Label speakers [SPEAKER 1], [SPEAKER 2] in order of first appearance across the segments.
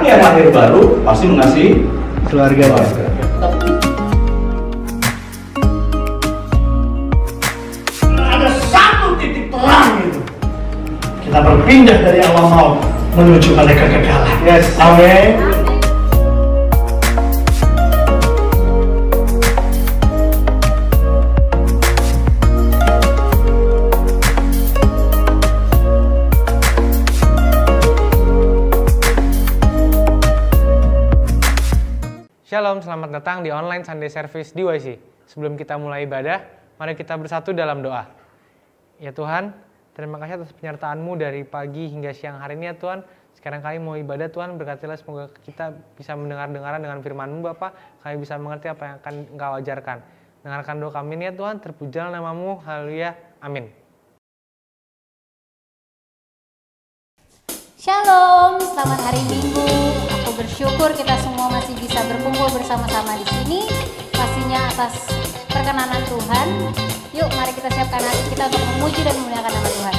[SPEAKER 1] yang lahir baru pasti mengasihi
[SPEAKER 2] keluarga.
[SPEAKER 3] Ada satu titik terang itu. Kita berpindah dari alam maut menuju pada kekekalan.
[SPEAKER 2] Yes.
[SPEAKER 3] Amin.
[SPEAKER 4] Shalom, selamat datang di online Sunday Service di YC. Sebelum kita mulai ibadah, mari kita bersatu dalam doa. Ya Tuhan, terima kasih atas penyertaan-Mu dari pagi hingga siang hari ini ya Tuhan. Sekarang kami mau ibadah Tuhan, berkatilah semoga kita bisa mendengar-dengaran dengan firman-Mu Bapa. Kami bisa mengerti apa yang akan Engkau ajarkan. Dengarkan doa kami ini ya Tuhan, terpujilah nama-Mu, haleluya, amin.
[SPEAKER 5] Shalom, selamat hari Minggu. Aku bersyukur kita semua masih bisa berkumpul bersama-sama di sini. Pastinya atas perkenanan Tuhan. Yuk, mari kita siapkan hati kita untuk memuji dan memuliakan nama Tuhan.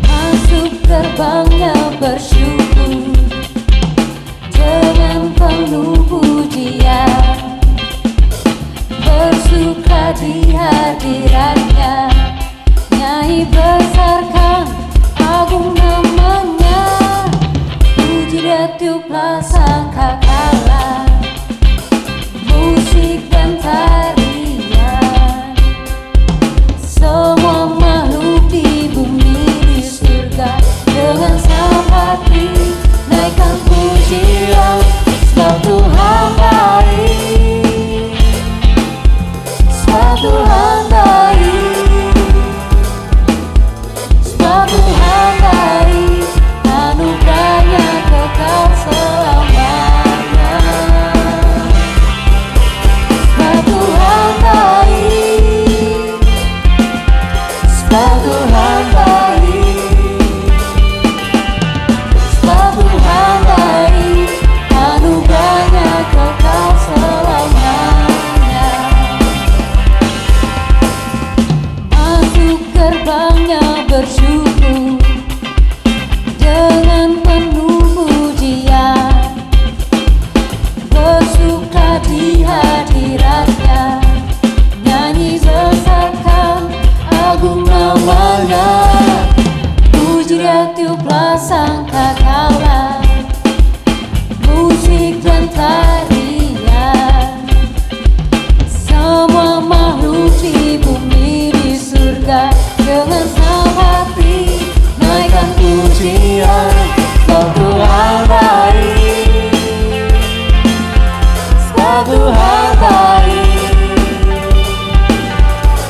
[SPEAKER 5] Masuk gerbangnya bersyukur dengan penuh pujian. Bersuka di hadiratnya, nyanyi besarkan agung namanya. Puji dan tiuplah sangkakala, musik dan tarian. Semua makhluk di bumi di surga dengan senang hati naikkan pujian, sebab Tuhan baik. Tuhan baik, sebab Tuhan baik, anugerahnya kekal selamanya. Sebab Tuhan baik, sebab Tuhan baik, sebab Tuhan baik, anugerahnya kekal selamanya. Gerbangnya bersyukur dengan penuh pujian, bersuka di hadiratnya, nyanyi besarkan agung namanya. Puji dan tiuplah sangkakala, musik dan tarian. Semua makhluk di bumi di surga dengan senang hati naikkan pujian, sebab Tuhan baik, sebab Tuhan baik,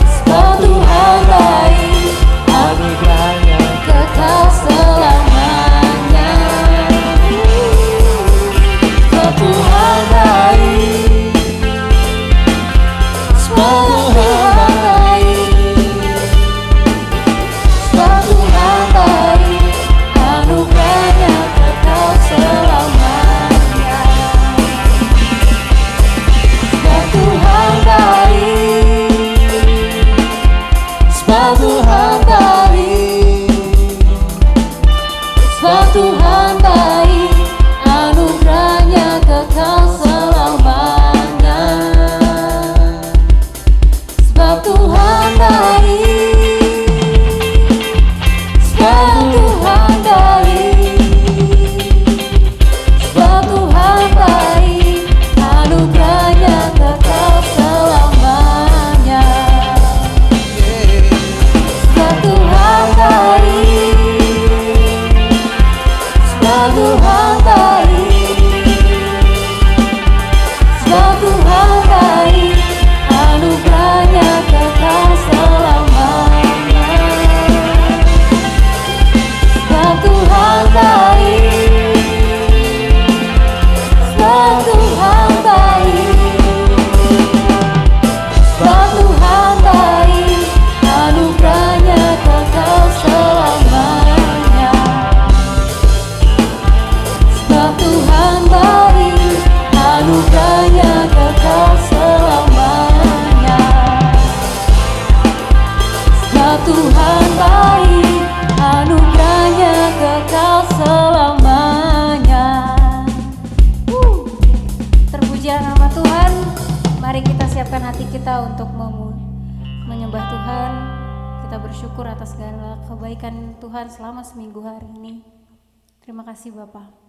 [SPEAKER 5] sebab Tuhan baik, anugerahnya kekal selamanya. Puji-pujian nama Tuhan. Mari kita siapkan hati kita untuk menyembah Tuhan. Kita bersyukur atas segala kebaikan Tuhan selama seminggu hari ini. Terima kasih Bapak.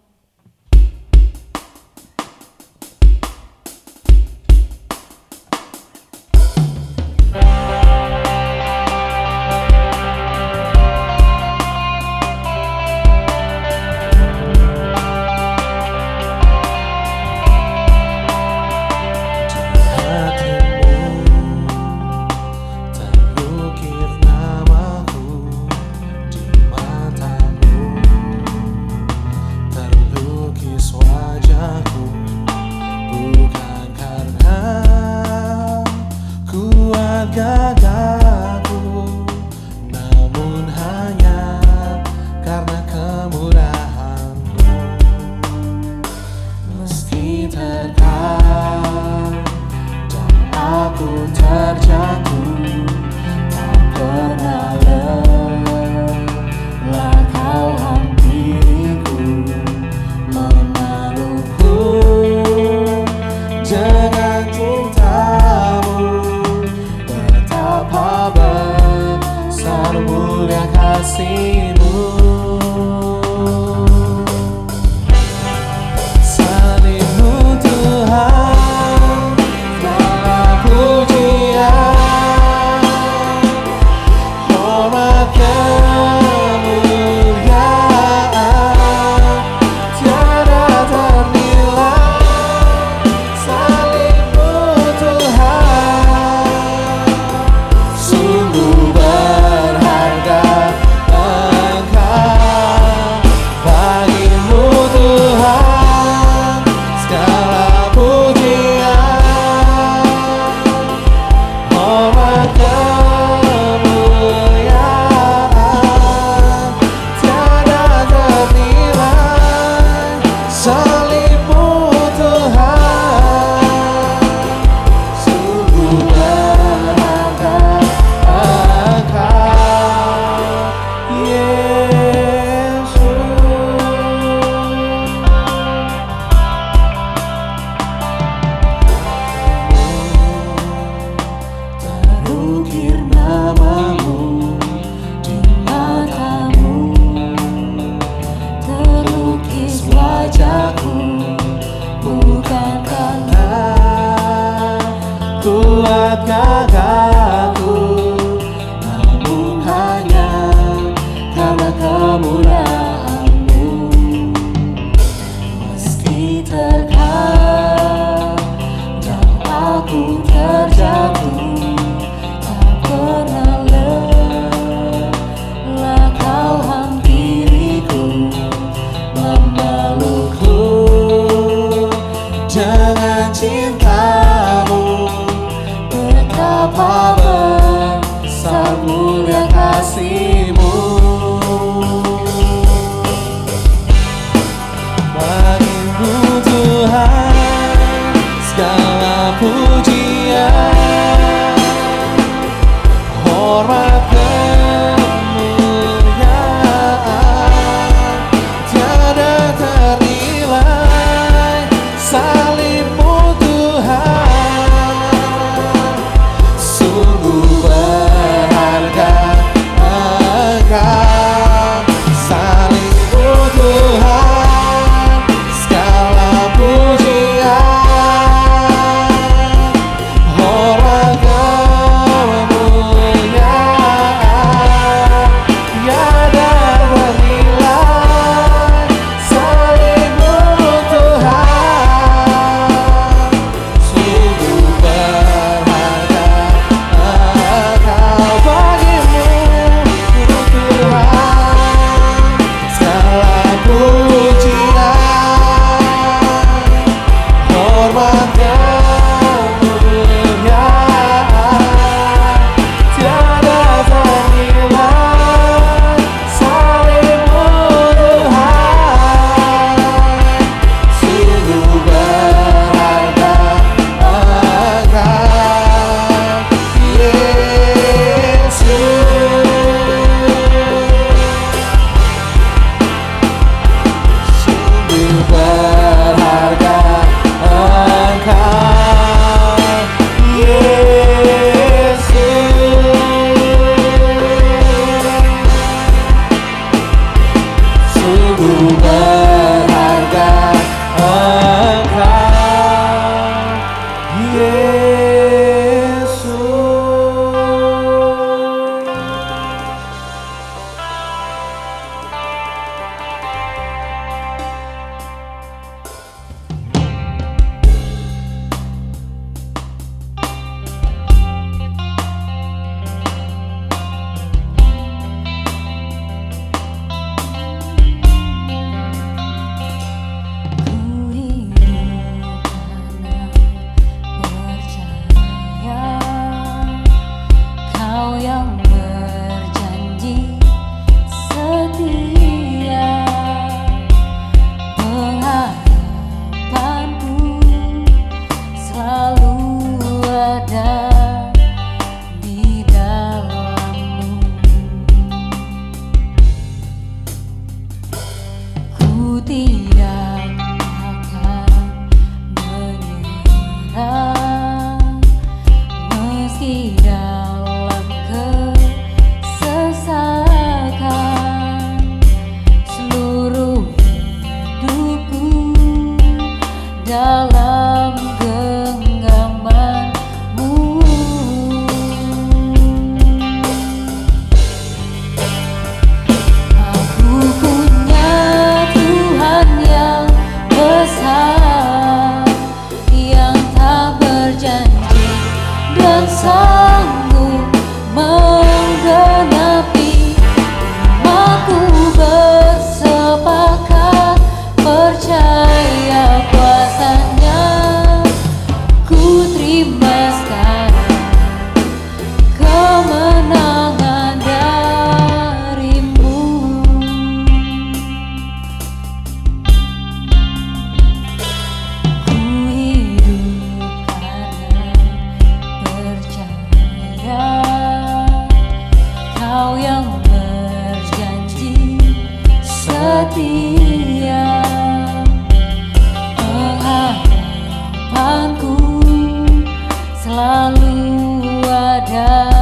[SPEAKER 5] selalu ada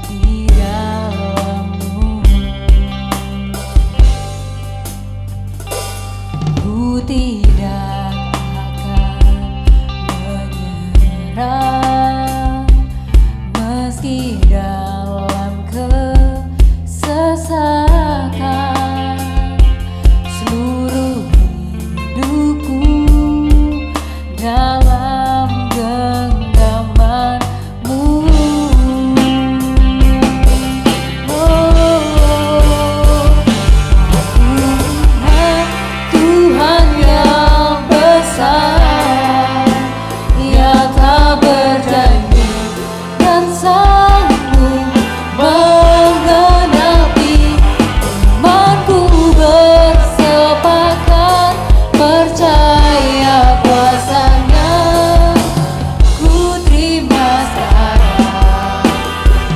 [SPEAKER 5] di dalammu. Ku tidak akan menyerah meski dalam kesesakan. Seluruh hidupku dalam genggamanmu. Tuhan yang besar, Ia tak berjanji dan sanggup menggenapi. Imanku bersepakat percaya kuasa-Nya. Ku terima sekarang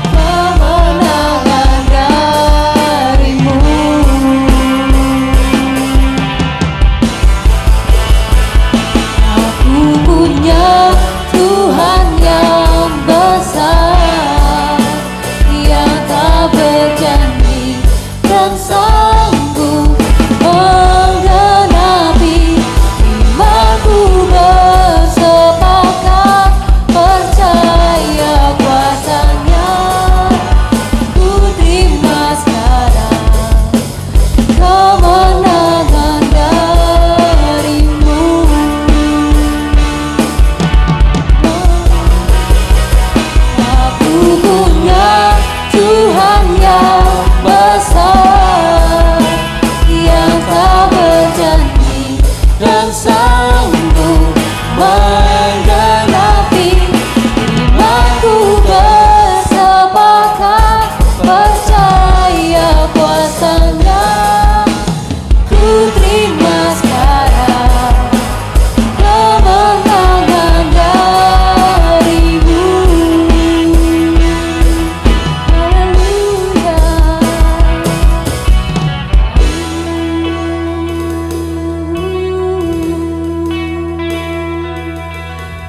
[SPEAKER 5] kemenangan darimu. Aku punya Tuhan yang besar, Ia tak berjanji dan sanggup menggenapi. Imanku bersepakat percaya kuasa-Nya. Ku terima sekarang kemenangan darimu. Aku punya Tuhan yang besar, yang tak berjanji dan sanggup menggenapi. Imanku bersepakat percaya kuasa-Nya. Ku terima sekarang kemenangan darimu. Haleluya.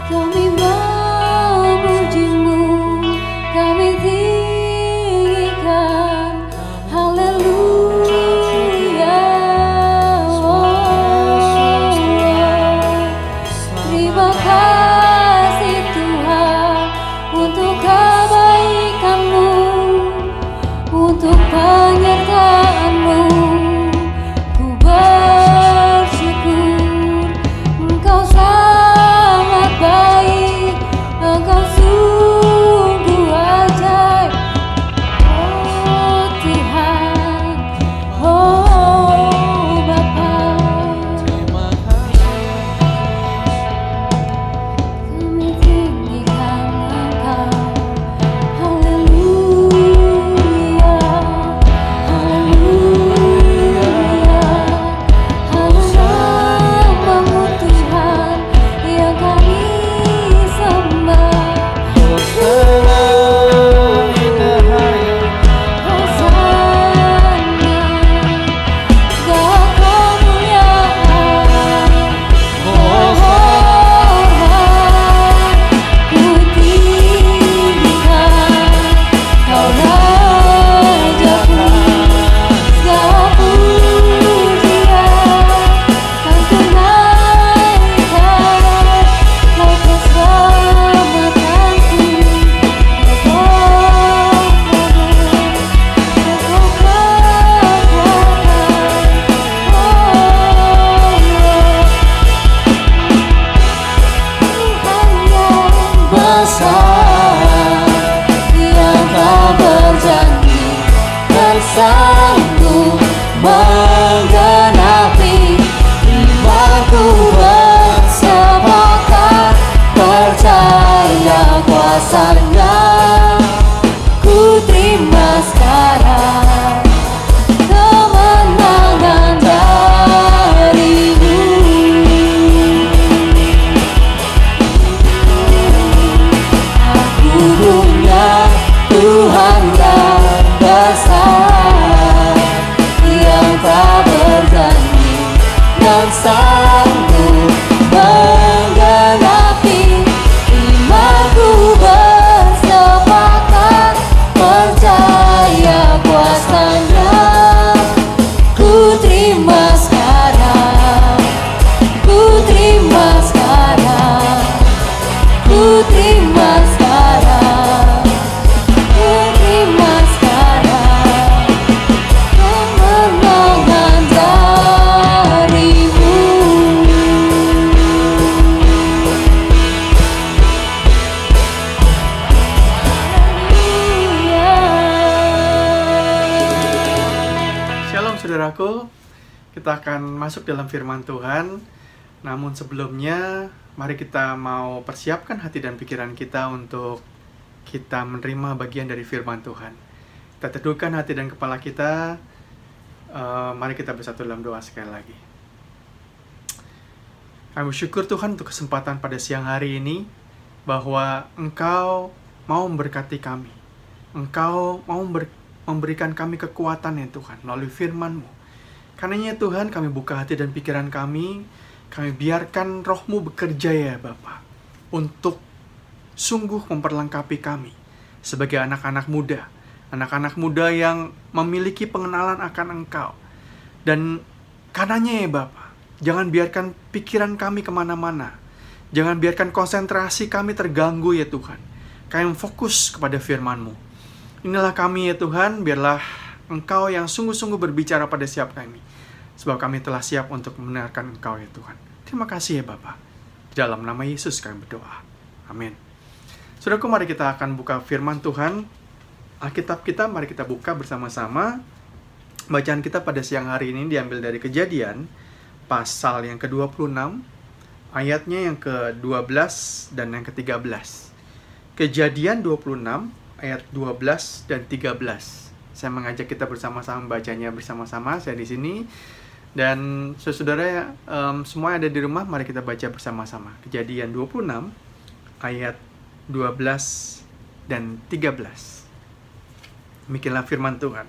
[SPEAKER 5] Kami memuji-Mu, kami tinggikan. Haleluya. Terima kasih Tuhan untuk kebaikan-Mu, untuk penyertaan-Mu. Ku bersyukur, Engkau sangat baik, Engkau sungguh ajaib. Oh Tuhan, oh Bapa, kami tinggikan Engkau. Haleluya, haleluya, hanya namamu Tuhan yang kami sembah. Hosana, segala kemuliaan, kehormatan, ku tinggikan. Kau Rajaku, segala pujian kan ku naikkan. Kau keselamatanku, Kau kekuatan, Kau Tuhan yang besar, yang tak berjanji dan sanggup menggenapi. Imanku bersepakat percaya kuasa-Nya. Ku terima sekarang kemenangan darimu. Aku punya Tuhan yang besar,
[SPEAKER 2] saudaraku, kita akan masuk dalam firman Tuhan. Namun sebelumnya, mari kita mau persiapkan hati dan pikiran kita untuk kita menerima bagian dari firman Tuhan. Kita teduhkan hati dan kepala kita. Mari kita bersatu dalam doa sekali lagi. Kami bersyukur Tuhan untuk kesempatan pada siang hari ini, bahwa Engkau mau memberkati kami. Engkau mau memberikan kami kekuatan ya Tuhan, melalui firman-Mu. Karenanya Tuhan, kami buka hati dan pikiran kami biarkan Roh-Mu bekerja ya Bapa, untuk sungguh memperlengkapi kami sebagai anak-anak muda yang memiliki pengenalan akan Engkau. Dan karenanya ya Bapa, jangan biarkan pikiran kami kemana-mana. Jangan biarkan konsentrasi kami terganggu ya Tuhan. Kami fokus kepada firman-Mu. Inilah kami ya Tuhan, biarlah Engkau yang sungguh-sungguh berbicara pada setiap kami. Sebab kami telah siap untuk mendengarkan Engkau ya Tuhan. Terima kasih ya Bapa. Di dalam nama Yesus kami berdoa. Amin. Saudaraku, mari kita akan buka firman Tuhan. Alkitab kita, mari kita buka bersama-sama. Bacaan kita pada siang hari ini diambil dari Kejadian, pasal yang ke-26, ayatnya yang ke-12 dan yang ke-13. Kejadian 26, ayat 12 dan 13. Saya mengajak kita bersama-sama membacanya bersama-sama, saya di sini. Dan saudara semua yang ada di rumah, mari kita baca bersama-sama. Kejadian 26, ayat 12 dan 13. Demikianlah firman Tuhan.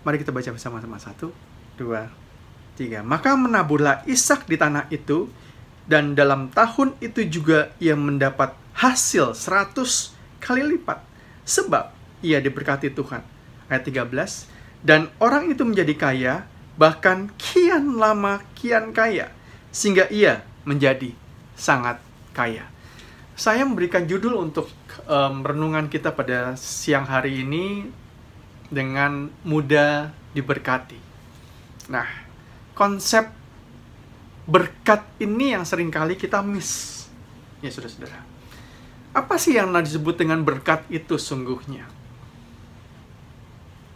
[SPEAKER 2] Mari kita baca bersama-sama. 1, 2, 3. Maka menaburlah Ishak di tanah itu, dan dalam tahun itu juga ia mendapat hasil 100 kali lipat, sebab ia diberkati Tuhan. Ayat 13. Dan orang itu menjadi kaya, bahkan kian lama kian kaya, sehingga ia menjadi sangat kaya. Saya memberikan judul untuk renungan kita pada siang hari ini dengan mudah diberkati. Nah, konsep berkat ini yang seringkali kita miss. Ya saudara-saudara. Apa sih yang disebut dengan berkat itu sungguhnya?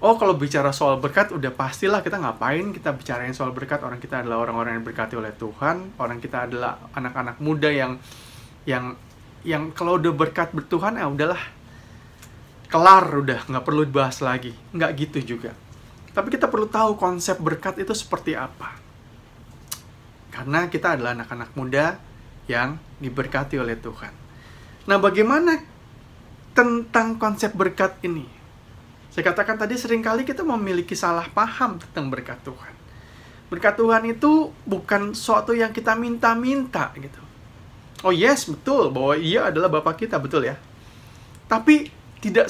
[SPEAKER 2] Oh, kalau bicara soal berkat, udah pastilah kita ngapain kita bicarain soal berkat. Orang kita adalah orang-orang yang diberkati oleh Tuhan. Orang kita adalah anak-anak muda yang kalau udah berkat bertuhan, ya udahlah, kelar, udah nggak perlu dibahas lagi. Nggak gitu juga. Tapi kita perlu tahu konsep berkat itu seperti apa. Karena kita adalah anak-anak muda yang diberkati oleh Tuhan. Nah, bagaimana tentang konsep berkat ini? Saya katakan tadi, seringkali kita memiliki salah paham tentang berkat Tuhan. Berkat Tuhan itu bukan sesuatu yang kita minta-minta gitu. Oh yes, betul, bahwa ia adalah Bapa kita, betul ya. Tapi tidak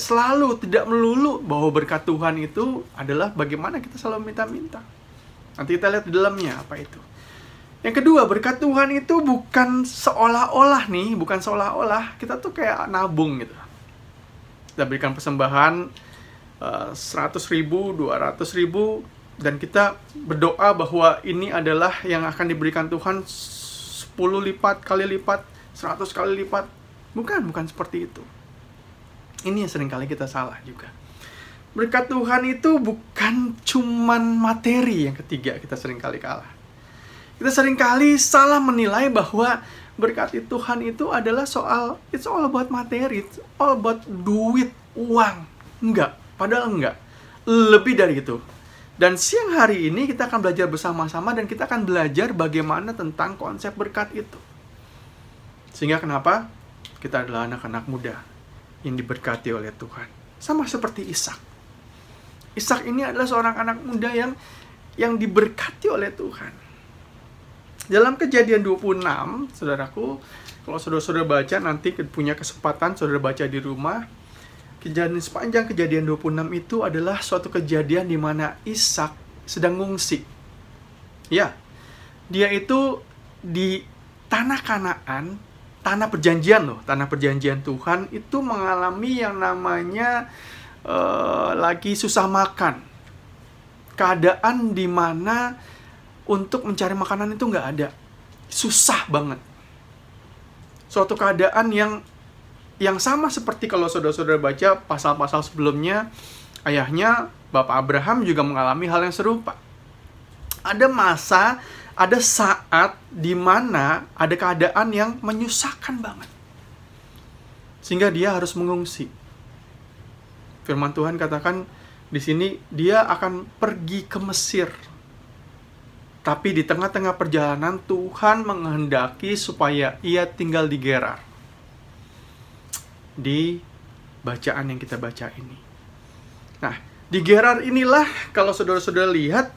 [SPEAKER 2] melulu bahwa berkat Tuhan itu adalah bagaimana kita selalu minta-minta. Nanti kita lihat di dalamnya apa itu. Yang kedua, berkat Tuhan itu bukan seolah-olah kita tuh kayak nabung gitu. Kita berikan persembahan 100.000, 200.000, dan kita berdoa bahwa ini adalah yang akan diberikan Tuhan 10 lipat, kali lipat, 100 kali lipat. Bukan seperti itu. Ini yang seringkali kita salah juga. Berkat Tuhan itu bukan cuman materi. Yang ketiga, kita seringkali kalah. Kita seringkali salah menilai bahwa berkat Tuhan itu adalah it's all about materi, it's all about duit, uang. Enggak, padahal enggak. Lebih dari itu. Dan siang hari ini kita akan belajar bersama-sama, dan kita akan belajar bagaimana tentang konsep berkat itu. Sehingga kenapa? Kita adalah anak-anak muda yang diberkati oleh Tuhan. Sama seperti Ishak. Ishak ini adalah seorang anak muda yang diberkati oleh Tuhan. Dalam Kejadian 26, saudaraku, kalau saudara-saudara baca, nanti punya kesempatan saudara baca di rumah, sepanjang Kejadian 26 itu adalah suatu kejadian di mana Ishak sedang ngungsi. Ya, dia itu di tanah Kanaan, tanah perjanjian loh, tanah perjanjian Tuhan, itu mengalami yang namanya lagi susah makan. Keadaan di mana untuk mencari makanan itu nggak ada. Susah banget. Suatu keadaan yang sama seperti kalau saudara-saudara baca pasal-pasal sebelumnya, ayahnya, Bapak Abraham juga mengalami hal yang serupa. Ada masa, ada saat di mana ada keadaan yang menyusahkan banget. Sehingga dia harus mengungsi. Firman Tuhan katakan di sini dia akan pergi ke Mesir. Tapi di tengah-tengah perjalanan Tuhan menghendaki supaya ia tinggal di Gerar. Di bacaan yang kita baca ini. Nah, di Gerar inilah kalau saudara-saudara lihat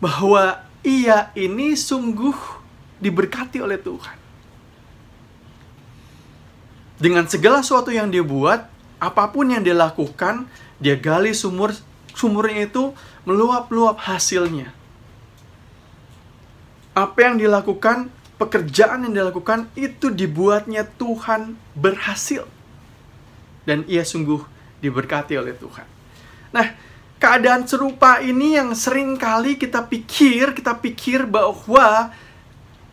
[SPEAKER 2] bahwa ia ini sungguh diberkati oleh Tuhan. Dengan segala sesuatu yang dia buat, apapun yang dia lakukan, dia gali sumurnya itu meluap-luap hasilnya. Apa yang dilakukan, pekerjaan yang dilakukan, itu dibuatnya Tuhan berhasil. Dan ia sungguh diberkati oleh Tuhan. Nah, keadaan serupa ini yang sering kali kita pikir bahwa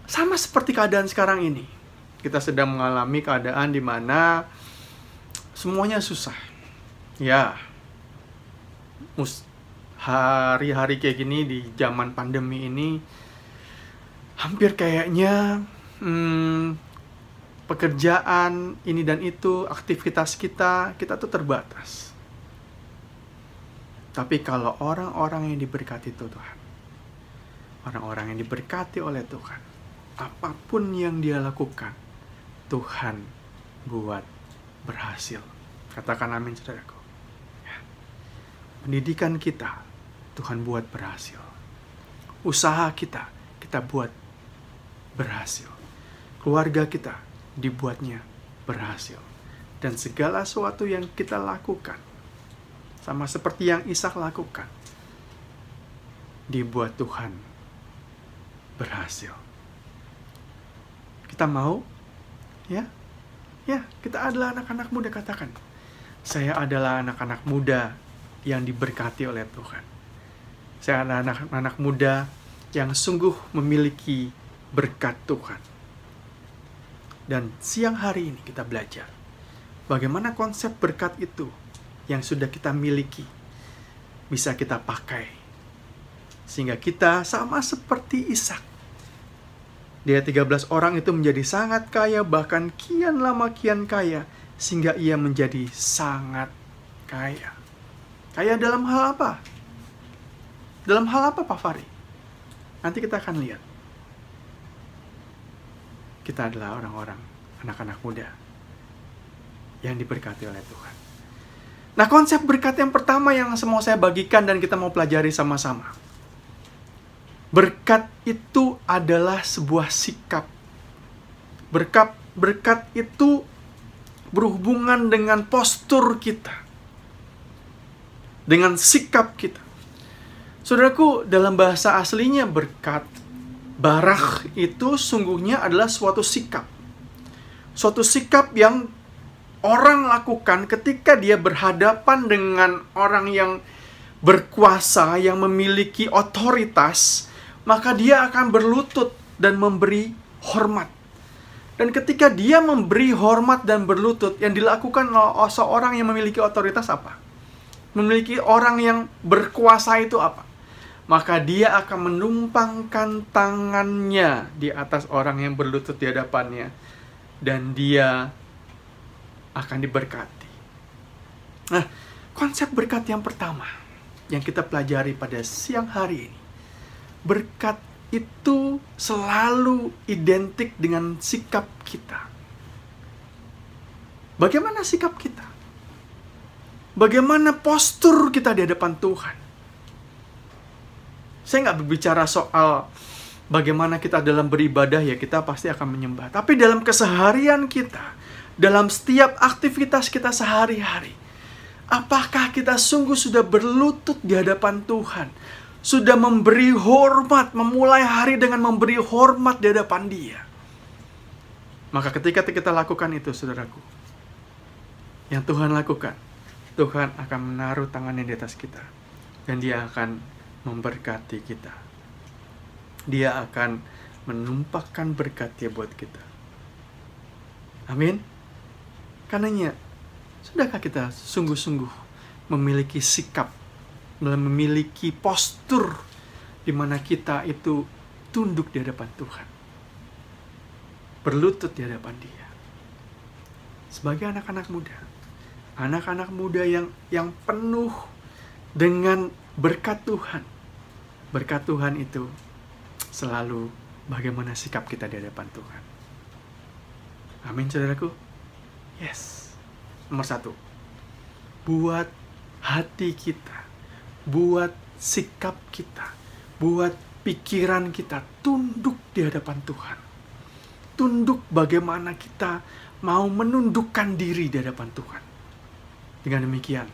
[SPEAKER 2] sama seperti keadaan sekarang ini. Kita sedang mengalami keadaan di mana semuanya susah. Ya, hari-hari kayak gini di zaman pandemi ini, hampir kayaknya pekerjaan ini dan itu, aktivitas kita tuh terbatas. Tapi kalau orang-orang yang diberkati Tuhan, orang-orang yang diberkati oleh Tuhan, apapun yang dia lakukan, Tuhan buat berhasil. Katakan amin, saudaraku. Ya. Pendidikan kita, Tuhan buat berhasil. Usaha kita buat berhasil. Keluarga kita dibuatnya berhasil. Dan segala sesuatu yang kita lakukan, sama seperti yang Ishak lakukan, dibuat Tuhan berhasil. Kita mau? Ya, kita adalah anak-anak muda, katakan. Saya adalah anak-anak muda yang diberkati oleh Tuhan. Saya adalah anak-anak muda yang sungguh memiliki berkat Tuhan. Dan siang hari ini kita belajar bagaimana konsep berkat itu yang sudah kita miliki bisa kita pakai. Sehingga kita sama seperti Ishak. Dia 13 orang itu menjadi sangat kaya, bahkan kian lama kian kaya, sehingga ia menjadi sangat kaya. Kaya dalam hal apa? Dalam hal apa, Pak Fari? Nanti kita akan lihat. Kita adalah orang-orang, anak-anak muda yang diberkati oleh Tuhan. Nah, konsep berkat yang pertama yang mau saya bagikan dan kita mau pelajari sama-sama. Berkat itu adalah sebuah sikap. Berkat itu berhubungan dengan postur kita. Dengan sikap kita. Saudaraku, dalam bahasa aslinya berkat, barakh itu sungguhnya adalah suatu sikap. Suatu sikap yang orang lakukan ketika dia berhadapan dengan orang yang berkuasa, yang memiliki otoritas, maka dia akan berlutut dan memberi hormat. Dan ketika dia memberi hormat dan berlutut, yang dilakukan oleh seorang yang memiliki otoritas apa? Memiliki orang yang berkuasa itu apa? Maka dia akan menumpangkan tangannya di atas orang yang berlutut di hadapannya. Dan dia akan diberkati. Nah, konsep berkat yang pertama yang kita pelajari pada siang hari ini. Berkat itu selalu identik dengan sikap kita. Bagaimana sikap kita? Bagaimana postur kita di hadapan Tuhan? Saya nggak berbicara soal bagaimana kita dalam beribadah, ya kita pasti akan menyembah. Tapi dalam keseharian kita, dalam setiap aktivitas kita sehari-hari, apakah kita sungguh sudah berlutut di hadapan Tuhan? Sudah memberi hormat, memulai hari dengan memberi hormat di hadapan Dia. Maka ketika kita lakukan itu, saudaraku, yang Tuhan lakukan, Tuhan akan menaruh tangannya di atas kita. Dan Dia akan memberkati kita. Dia akan menumpahkan berkat-Nya buat kita. Amin. Karenanya, sudahkah kita sungguh-sungguh memiliki sikap, memiliki postur di mana kita itu tunduk di hadapan Tuhan, berlutut di hadapan Dia. Sebagai anak-anak muda yang penuh dengan berkat Tuhan. Berkat Tuhan itu selalu bagaimana sikap kita di hadapan Tuhan. Amin, saudaraku. Yes. Nomor 1, buat hati kita, buat sikap kita, buat pikiran kita tunduk di hadapan Tuhan. Tunduk bagaimana kita mau menundukkan diri di hadapan Tuhan. Dengan demikian,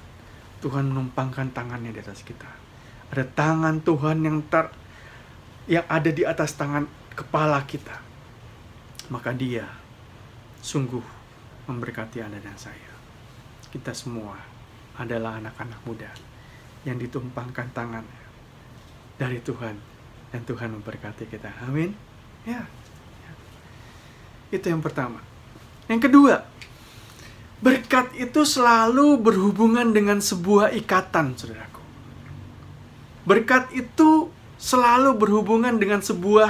[SPEAKER 2] Tuhan menumpangkan tangannya di atas kita. Ada tangan Tuhan yang ada di atas tangan kepala kita. Maka Dia sungguh memberkati Anda dan saya. Kita semua adalah anak-anak muda yang ditumpangkan tangannya dari Tuhan, dan Tuhan memberkati kita. Amin. Ya. Itu yang pertama. Yang kedua, berkat itu selalu berhubungan dengan sebuah ikatan, saudaraku. Berkat itu selalu berhubungan dengan sebuah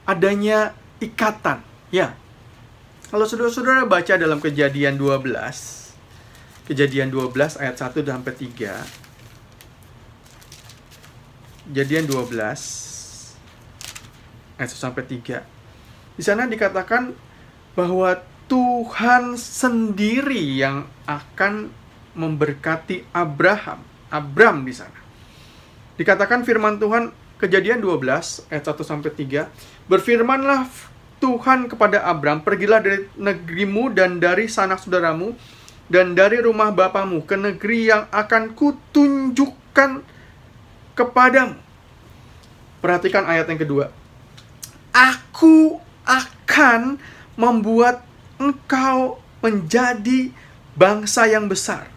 [SPEAKER 2] adanya ikatan. Ya. Kalau saudara-saudara baca dalam Kejadian 12 ayat 1 sampai 3. Kejadian 12 ayat 1 sampai 3. Di sana dikatakan bahwa Tuhan sendiri yang akan memberkati Abram di sana. Dikatakan firman Tuhan, Kejadian 12 ayat 1 sampai 3, berfirmanlah Tuhan kepada Abram, pergilah dari negerimu dan dari sanak saudaramu dan dari rumah bapamu ke negeri yang akan kutunjukkan kepadamu. Perhatikan ayat yang kedua. Aku akan membuat engkau menjadi bangsa yang besar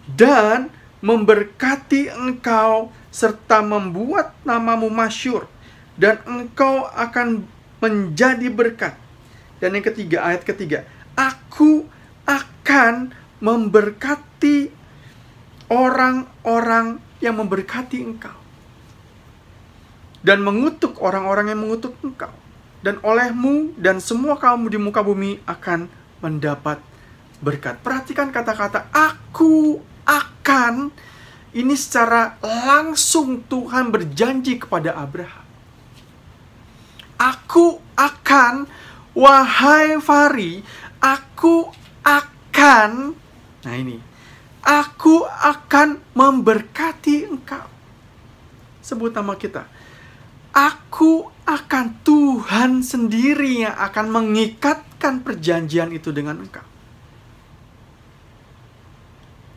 [SPEAKER 2] dan memberkati engkau serta membuat namamu masyhur, dan engkau akan menjadi berkat. Dan yang ketiga, ayat ketiga, aku akan memberkati orang-orang yang memberkati engkau dan mengutuk orang-orang yang mengutuk engkau, dan olehmu dan semua kaum di muka bumi akan mendapat berkat. Perhatikan kata-kata aku akan. Ini secara langsung Tuhan berjanji kepada Abraham. Aku akan, wahai Fari, aku akan, nah ini, aku akan memberkati engkau. Sebut nama kita. Aku akan, Tuhan sendiri yang akan mengikatkan perjanjian itu dengan engkau.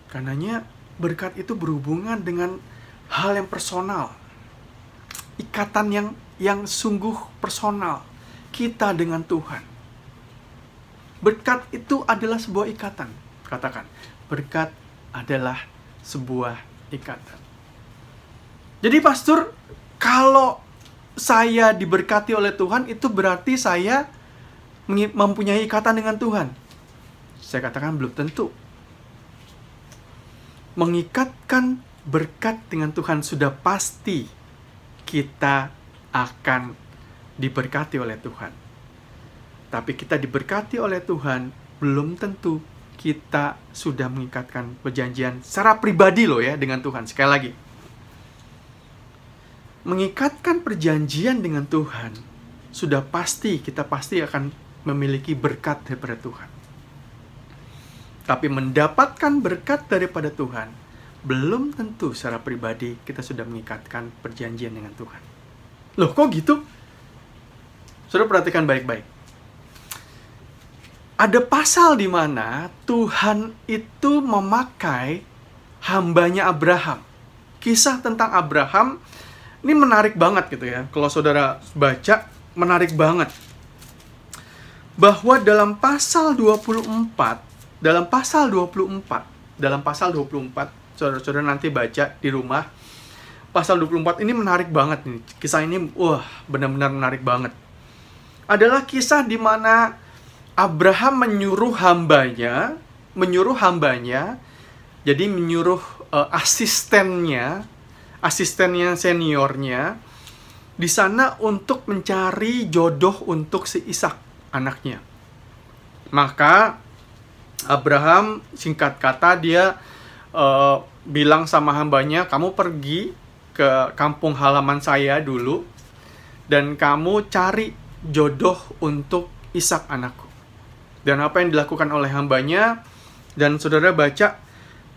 [SPEAKER 2] Karenanya berkat itu berhubungan dengan hal yang personal. Ikatan yang sungguh personal kita dengan Tuhan. Berkat itu adalah sebuah ikatan. Katakan, berkat adalah sebuah ikatan. Jadi pastor, kalau saya diberkati oleh Tuhan, itu berarti saya mempunyai ikatan dengan Tuhan. Saya katakan belum tentu. Mengikatkan berkat dengan Tuhan sudah pasti kita akan diberkati oleh Tuhan. Tapi kita diberkati oleh Tuhan, belum tentu kita sudah mengikatkan perjanjian secara pribadi loh ya dengan Tuhan. Sekali lagi, mengikatkan perjanjian dengan Tuhan sudah pasti kita pasti akan memiliki berkat daripada Tuhan. Tapi mendapatkan berkat daripada Tuhan, belum tentu secara pribadi kita sudah mengikatkan perjanjian dengan Tuhan. Loh, kok gitu? Saudara perhatikan baik-baik. Ada pasal di mana Tuhan itu memakai hambanya Abraham. Kisah tentang Abraham ini menarik banget gitu ya. Kalau saudara baca, menarik banget. Bahwa dalam pasal 24, saudara-saudara nanti baca di rumah, pasal 24 ini menarik banget nih. Kisah ini, benar-benar menarik banget. Adalah kisah di mana Abraham menyuruh hambanya, jadi menyuruh asistennya asistennya seniornya di sana untuk mencari jodoh untuk si Ishak anaknya. Maka Abraham singkat kata dia bilang sama hambanya, kamu pergi ke kampung halaman saya dulu dan kamu cari jodoh untuk Ishak anakku. Dan apa yang dilakukan oleh hambanya, dan saudara baca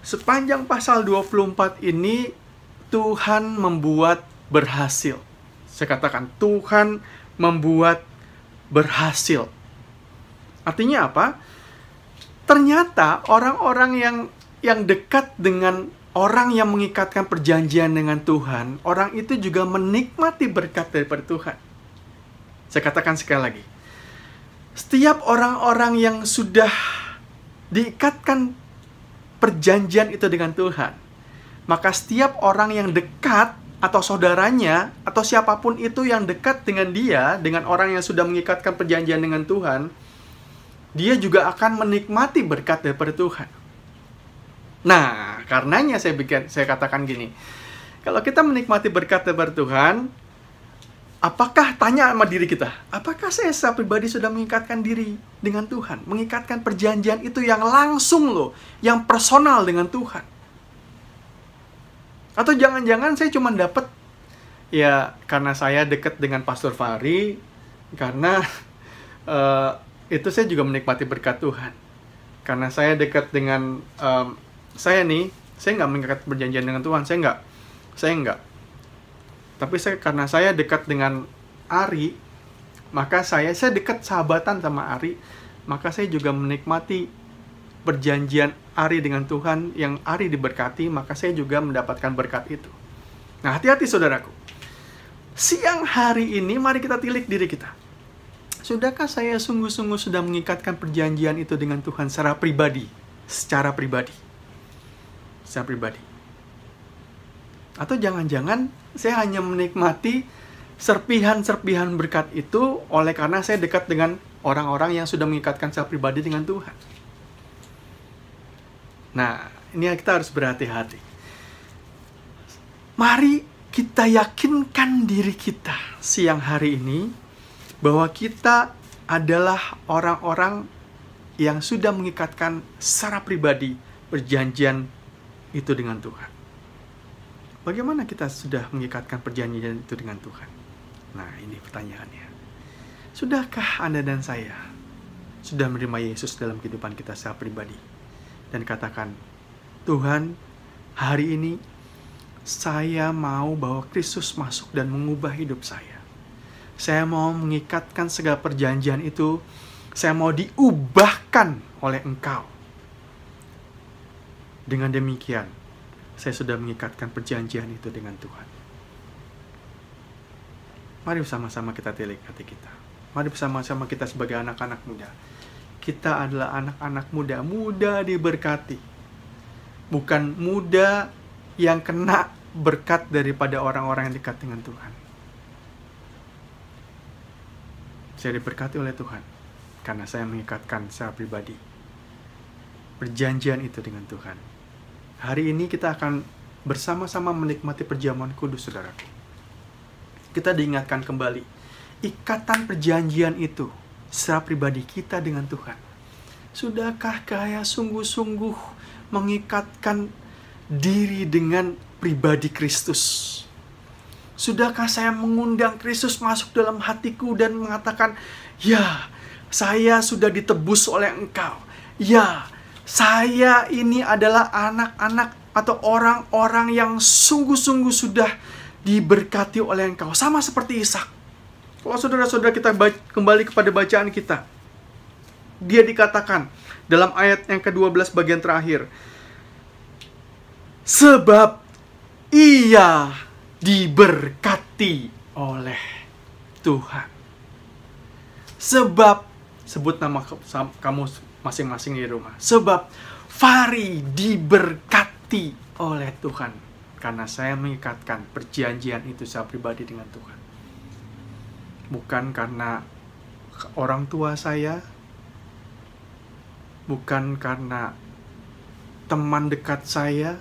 [SPEAKER 2] sepanjang pasal 24 ini, Tuhan membuat berhasil. Saya katakan Tuhan membuat berhasil. Artinya apa? Ternyata orang-orang yang dekat dengan orang yang mengikatkan perjanjian dengan Tuhan, orang itu juga menikmati berkat daripada Tuhan. Saya katakan sekali lagi, setiap orang-orang yang sudah diikatkan perjanjian itu dengan Tuhan, maka setiap orang yang dekat atau saudaranya atau siapapun itu yang dekat dengan dia, dengan orang yang sudah mengikatkan perjanjian dengan Tuhan, dia juga akan menikmati berkat daripada Tuhan. Nah, karenanya saya katakan gini, kalau kita menikmati berkat daripada Tuhan, apakah, tanya sama diri kita, apakah saya secara pribadi sudah mengikatkan diri dengan Tuhan? Mengikatkan perjanjian itu yang langsung loh, yang personal dengan Tuhan. Atau jangan-jangan saya cuma dapat, ya karena saya dekat dengan Pastor Fahri, karena itu saya juga menikmati berkat Tuhan. Karena saya dekat dengan, saya nggak mengikatkan perjanjian dengan Tuhan, saya nggak. Tapi karena saya dekat dengan Ari, maka saya dekat sahabatan sama Ari, maka saya juga menikmati perjanjian Ari dengan Tuhan, yang Ari diberkati, maka saya juga mendapatkan berkat itu. Nah, hati-hati saudaraku. Siang hari ini, mari kita tilik diri kita. Sudahkah saya sungguh-sungguh sudah mengikatkan perjanjian itu dengan Tuhan secara pribadi? Secara pribadi. Atau jangan-jangan saya hanya menikmati serpihan-serpihan berkat itu oleh karena saya dekat dengan orang-orang yang sudah mengikatkan secara pribadi dengan Tuhan. Nah, ini kita harus berhati-hati. Mari kita yakinkan diri kita siang hari ini bahwa kita adalah orang-orang yang sudah mengikatkan secara pribadi perjanjian itu dengan Tuhan. Bagaimana kita sudah mengikatkan perjanjian itu dengan Tuhan? Nah, ini pertanyaannya. Sudahkah Anda dan saya sudah menerima Yesus dalam kehidupan kita secara pribadi? Dan katakan, Tuhan, hari ini saya mau bahwa Kristus masuk dan mengubah hidup saya. Saya mau mengikatkan segala perjanjian itu. Saya mau diubahkan oleh Engkau. Dengan demikian, saya sudah mengikatkan perjanjian itu dengan Tuhan. Mari bersama-sama kita tilik hati kita. Mari bersama-sama kita sebagai anak-anak muda. Kita adalah anak-anak muda. Muda diberkati. Bukan muda yang kena berkat daripada orang-orang yang dekat dengan Tuhan. Saya diberkati oleh Tuhan karena saya mengikatkan secara pribadi perjanjian itu dengan Tuhan. Hari ini kita akan bersama-sama menikmati perjamuan kudus, saudaraku. Kita diingatkan kembali ikatan perjanjian itu secara pribadi kita dengan Tuhan. Sudahkah kaya sungguh-sungguh mengikatkan diri dengan pribadi Kristus? Sudahkah saya mengundang Kristus masuk dalam hatiku dan mengatakan, ya, saya sudah ditebus oleh Engkau. Ya, saya ini adalah anak-anak atau orang-orang yang sungguh-sungguh sudah diberkati oleh Engkau. Sama seperti Ishak. Kalau saudara-saudara kita kembali kepada bacaan kita, dia dikatakan dalam ayat yang ke-12 bagian terakhir, sebab ia diberkati oleh Tuhan. Sebab, sebut nama kamu masing-masing di rumah. Sebab Fahri diberkati oleh Tuhan. Karena saya mengikatkan perjanjian itu secara pribadi dengan Tuhan. Bukan karena orang tua saya. Bukan karena teman dekat saya.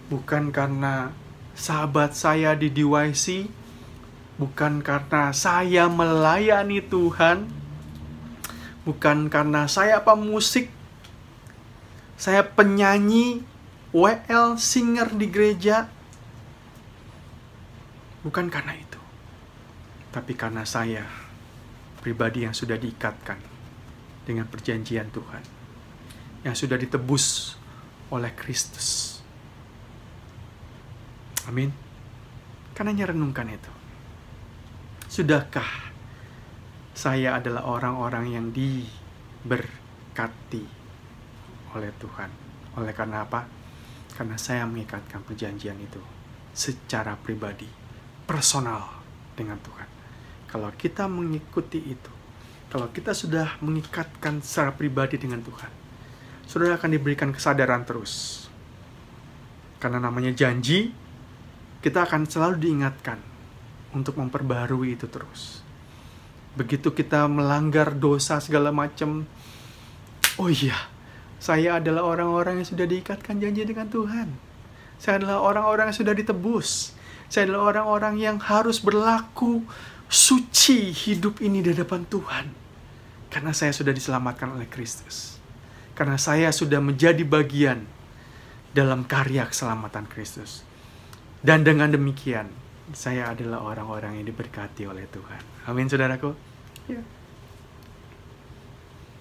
[SPEAKER 2] Bukan karena sahabat saya di DYC, bukan karena saya melayani Tuhan, bukan karena saya pemusik, saya penyanyi, WL, singer di gereja. Bukan karena itu. Tapi karena saya pribadi yang sudah diikatkan dengan perjanjian Tuhan, yang sudah ditebus oleh Kristus. Amin. Karena renungkan itu. Sudahkah saya adalah orang-orang yang diberkati oleh Tuhan? Oleh karena apa? Karena saya mengikatkan perjanjian itu secara pribadi, personal dengan Tuhan. Kalau kita mengikuti itu, kalau kita sudah mengikatkan secara pribadi dengan Tuhan, saudara akan diberikan kesadaran terus. Karena namanya janji, kita akan selalu diingatkan untuk memperbaharui itu terus. Begitu kita melanggar dosa segala macam, oh iya, saya adalah orang-orang yang sudah diikatkan janji dengan Tuhan. Saya adalah orang-orang yang sudah ditebus. Saya adalah orang-orang yang harus berlaku suci hidup ini di hadapan Tuhan. Karena saya sudah diselamatkan oleh Kristus. Karena saya sudah menjadi bagian dalam karya keselamatan Kristus. Dan dengan demikian, saya adalah orang-orang yang diberkati oleh Tuhan. Amin, saudaraku. Ya.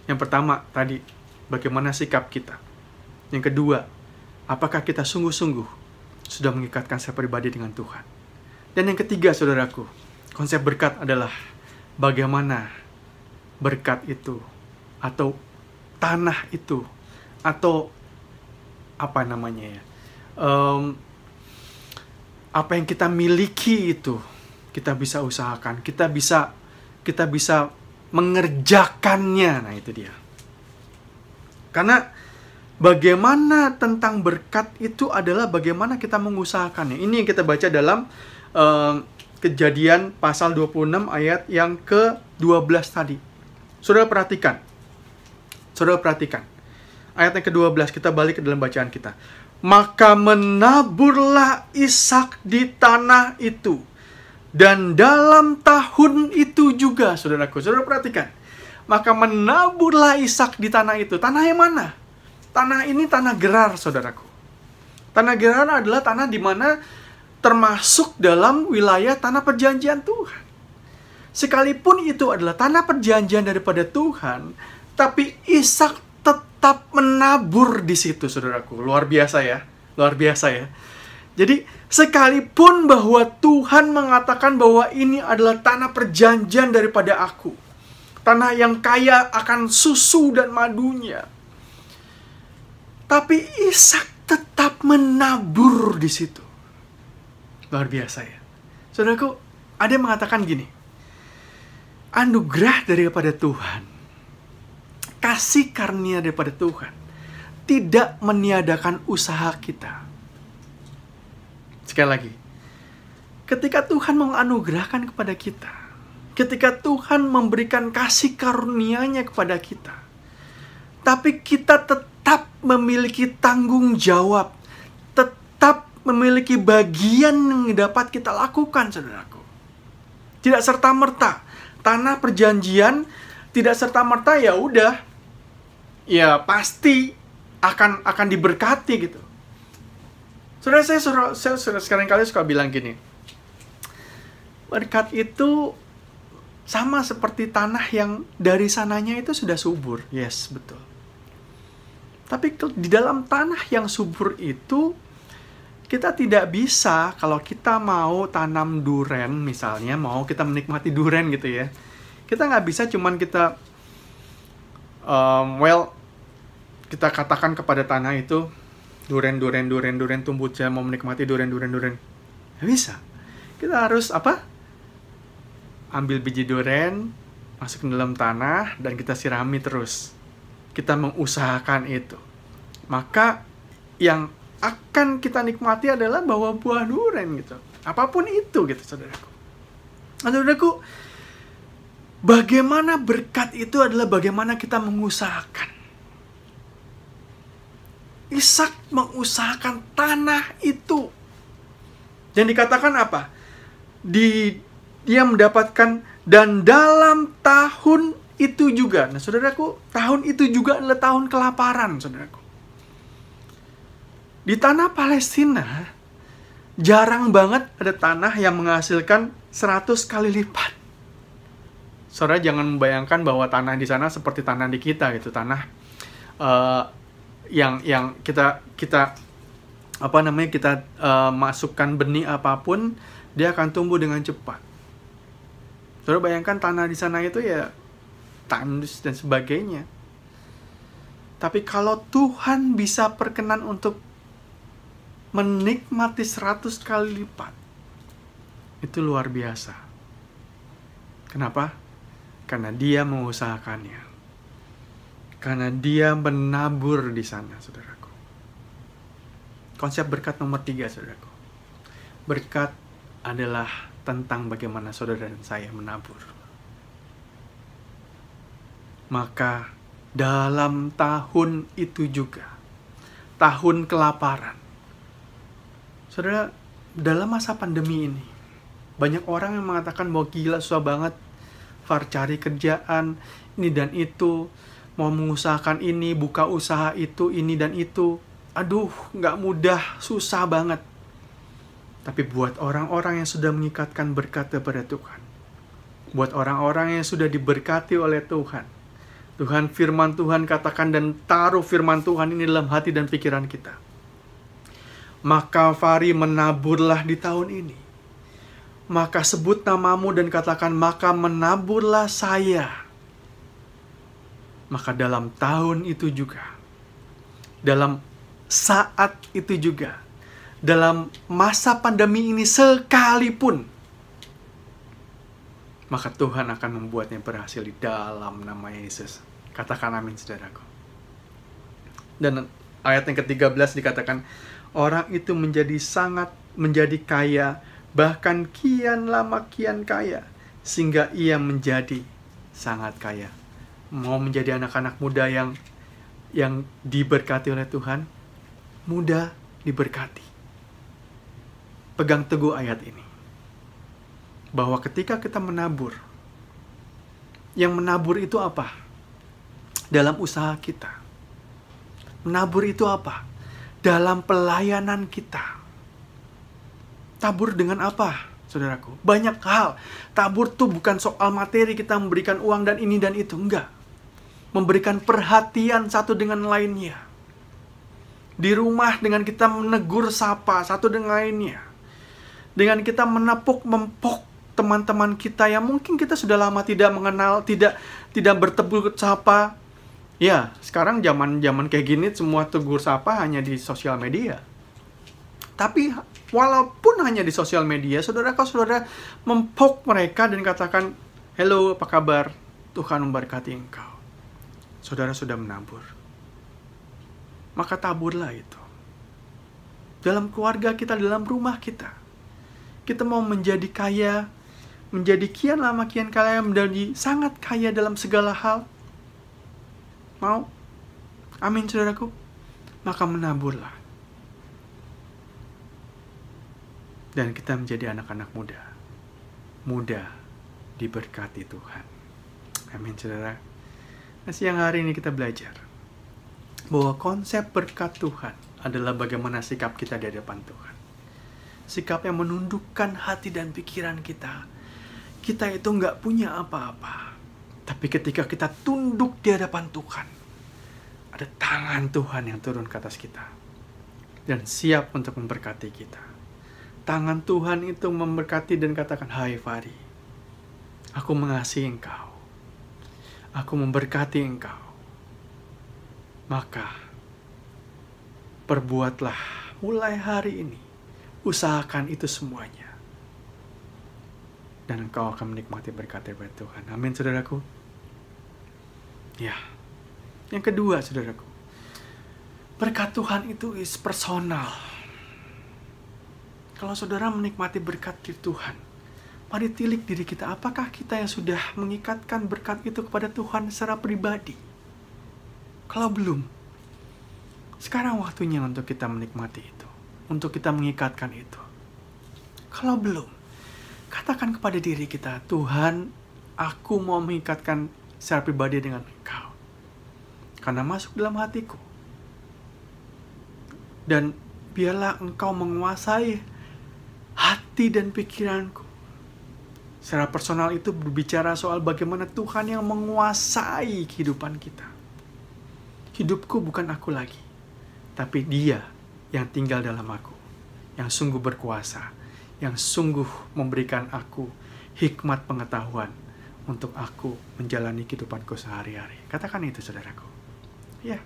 [SPEAKER 2] Yang pertama tadi, bagaimana sikap kita. Yang kedua, apakah kita sungguh-sungguh sudah mengikatkan saya pribadi dengan Tuhan. Dan yang ketiga, saudaraku, konsep berkat adalah bagaimana berkat itu, atau tanah itu, atau apa namanya ya, apa yang kita miliki itu kita bisa usahakan, kita bisa mengerjakannya. Nah, itu dia. Karena bagaimana tentang berkat itu adalah bagaimana kita mengusahakannya. Ini yang kita baca dalam Kejadian pasal 26 ayat yang ke-12 tadi. Saudara perhatikan. Ayat yang ke-12, kita balik ke dalam bacaan kita. Maka menaburlah Ishak di tanah itu. Dan dalam tahun itu juga, saudaraku. Saudara perhatikan. Maka menaburlah Ishak di tanah itu. Tanah yang mana? Tanah ini tanah Gerar, saudaraku. Tanah Gerar adalah tanah di mana termasuk dalam wilayah tanah perjanjian Tuhan. Sekalipun itu adalah tanah perjanjian daripada Tuhan, tapi Ishak tetap menabur di situ, saudaraku. Luar biasa ya. Jadi, sekalipun bahwa Tuhan mengatakan bahwa ini adalah tanah perjanjian daripada aku, tanah yang kaya akan susu dan madunya, tapi Ishak tetap menabur di situ. Luar biasa ya. Saudaraku, ada yang mengatakan gini, anugerah daripada Tuhan, kasih karunia daripada Tuhan, tidak meniadakan usaha kita. Sekali lagi, ketika Tuhan menganugerahkan kepada kita, ketika Tuhan memberikan kasih karunia-Nya kepada kita, tapi kita tetap memiliki tanggung jawab, tetap memiliki bagian yang dapat kita lakukan, saudaraku. Tidak serta-merta tanah perjanjian, tidak serta-merta ya udah, ya pasti akan diberkati gitu. Saudara, saya sekarang kali suka bilang gini, berkat itu sama seperti tanah yang dari sananya itu sudah subur. Yes, betul. Tapi di dalam tanah yang subur itu, kita tidak bisa, kalau kita mau tanam duren misalnya, mau kita menikmati duren gitu ya, kita nggak bisa cuman kita kita katakan kepada tanah itu, duren tumbuh, saya mau menikmati duren. Nggak bisa. Kita harus apa? Ambil biji duren, masuk ke dalam tanah, dan kita sirami terus. Kita mengusahakan itu. Maka yang akan kita nikmati adalah bahwa buah duren gitu. Apapun itu gitu, saudaraku. Nah, saudaraku, bagaimana berkat itu adalah bagaimana kita mengusahakan. Ishak mengusahakan tanah itu. Dan dikatakan apa? Dia mendapatkan dan dalam tahun itu juga. Nah, saudaraku, tahun itu juga adalah tahun kelaparan, saudaraku. Di tanah Palestina, jarang banget ada tanah yang menghasilkan 100 kali lipat. Saudara jangan membayangkan bahwa tanah di sana seperti tanah di kita gitu, tanah yang kita masukkan benih apapun, dia akan tumbuh dengan cepat. Saudara bayangkan tanah di sana itu ya tandus dan sebagainya. Tapi kalau Tuhan bisa berkenan untuk menikmati 100 kali lipat, itu luar biasa. Kenapa? Karena dia mengusahakannya. Karena dia menabur di sana, saudaraku. Konsep berkat nomor 3, saudaraku. Berkat adalah tentang bagaimana saudara dan saya menabur. Maka dalam tahun itu juga, tahun kelaparan, saudara, dalam masa pandemi ini, banyak orang yang mengatakan bahwa gila susah banget, Far, cari kerjaan, ini dan itu, mau mengusahakan ini, buka usaha itu, ini dan itu. Aduh, nggak mudah, susah banget. Tapi buat orang-orang yang sudah mengikatkan berkat kepada Tuhan, buat orang-orang yang sudah diberkati oleh Tuhan, firman Tuhan katakan dan taruh firman Tuhan ini dalam hati dan pikiran kita. Maka Fari, menaburlah di tahun ini. Maka sebut namamu dan katakan, maka menaburlah saya. Maka dalam tahun itu juga, dalam saat itu juga, dalam masa pandemi ini sekalipun, maka Tuhan akan membuatnya berhasil di dalam nama Yesus. Katakan amin, saudaraku. Dan ayat yang ke-13 dikatakan, orang itu menjadi kaya, bahkan kian lama kian kaya, sehingga ia menjadi sangat kaya. Mau menjadi anak-anak muda yang diberkati oleh Tuhan, mudah diberkati. Pegang teguh ayat ini, bahwa ketika kita menabur, yang menabur itu apa? Dalam usaha kita. Menabur itu apa? Dalam pelayanan kita. Tabur dengan apa, saudaraku? Banyak hal. Tabur tuh bukan soal materi, kita memberikan uang dan ini dan itu. Enggak. Memberikan perhatian satu dengan lainnya. Di rumah dengan kita menegur sapa satu dengan lainnya. Dengan kita menepuk-mempok teman-teman kita yang mungkin kita sudah lama tidak mengenal, tidak bertegur sapa. Ya, sekarang zaman kayak gini semua tegur sapa hanya di sosial media. Tapi walaupun hanya di sosial media, saudara mempok mereka dan katakan, "Halo, apa kabar? Tuhan memberkati engkau." Saudara sudah menabur. Maka taburlah itu. Dalam keluarga kita, dalam rumah kita. Kita mau menjadi kaya, menjadi kian lama kian kaya, menjadi sangat kaya dalam segala hal. Mau? Amin, saudaraku. Maka menaburlah. Dan kita menjadi anak-anak muda. Muda diberkati Tuhan. Amin, saudara. Nah, siang hari ini kita belajar bahwa konsep berkat Tuhan adalah bagaimana sikap kita di hadapan Tuhan. Sikap yang menundukkan hati dan pikiran kita. Kita itu nggak punya apa-apa. Tapi ketika kita tunduk di hadapan Tuhan, ada tangan Tuhan yang turun ke atas kita. Dan siap untuk memberkati kita. Tangan Tuhan itu memberkati dan katakan, "Hai Fari, aku mengasihi engkau. Aku memberkati engkau. Maka, perbuatlah mulai hari ini. Usahakan itu semuanya. Dan engkau akan menikmati berkat dari Tuhan." Amin, saudaraku. Ya. Yang kedua, saudaraku. Berkat Tuhan itu is personal. Kalau saudara menikmati berkat dari Tuhan, mari tilik diri kita. Apakah kita yang sudah mengikatkan berkat itu kepada Tuhan secara pribadi? Kalau belum, sekarang waktunya untuk kita menikmati itu. Untuk kita mengikatkan itu. Kalau belum, katakan kepada diri kita, Tuhan, aku mau mengikatkan secara pribadi dengan Engkau. Karena masuk dalam hatiku. Dan biarlah Engkau menguasai hati dan pikiranku. Secara personal itu berbicara soal bagaimana Tuhan yang menguasai kehidupan kita. Hidupku bukan aku lagi, tapi Dia yang tinggal dalam aku, yang sungguh berkuasa, yang sungguh memberikan aku hikmat pengetahuan untuk aku menjalani kehidupanku sehari-hari. Katakan itu, saudaraku. Ya,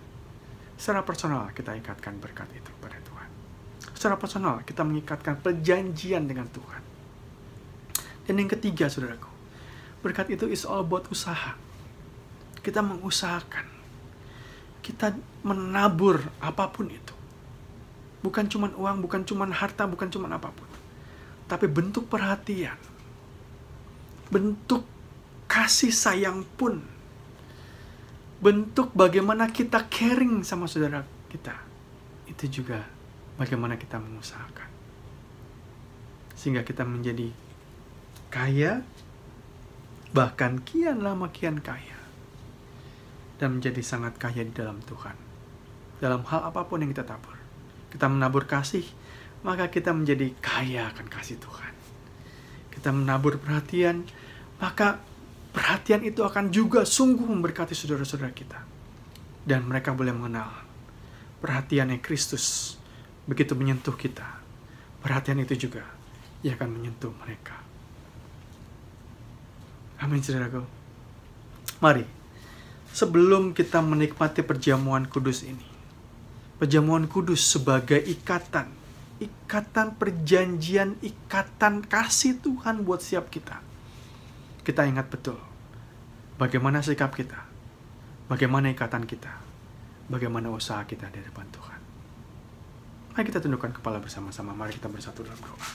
[SPEAKER 2] secara personal kita ikatkan berkat itu pada Tuhan. Secara personal kita mengikatkan perjanjian dengan Tuhan. Dan yang ketiga, saudaraku, berkat itu is all about usaha. Kita mengusahakan. Kita menabur apapun itu. Bukan cuma uang, bukan cuma harta, bukan cuma apapun. Tapi bentuk perhatian. Bentuk kasih sayang pun. Bentuk bagaimana kita caring sama saudara kita. Itu juga bagaimana kita mengusahakan. Sehingga kita menjadi kaya, bahkan kian lama kian kaya. Dan menjadi sangat kaya di dalam Tuhan. Dalam hal apapun yang kita tabur. Kita menabur kasih, maka kita menjadi kaya akan kasih Tuhan. Kita menabur perhatian, maka perhatian itu akan juga sungguh memberkati saudara-saudara kita. Dan mereka boleh mengenal perhatiannya Kristus. Begitu menyentuh kita, perhatian itu juga ia akan menyentuh mereka. Amin, saudaraku. Mari, sebelum kita menikmati perjamuan kudus ini, perjamuan kudus sebagai ikatan perjanjian, ikatan kasih Tuhan buat setiap kita. Kita ingat betul bagaimana sikap kita, bagaimana ikatan kita, bagaimana usaha kita di depan Tuhan. Mari kita tundukkan kepala bersama-sama, mari kita bersatu dalam doa.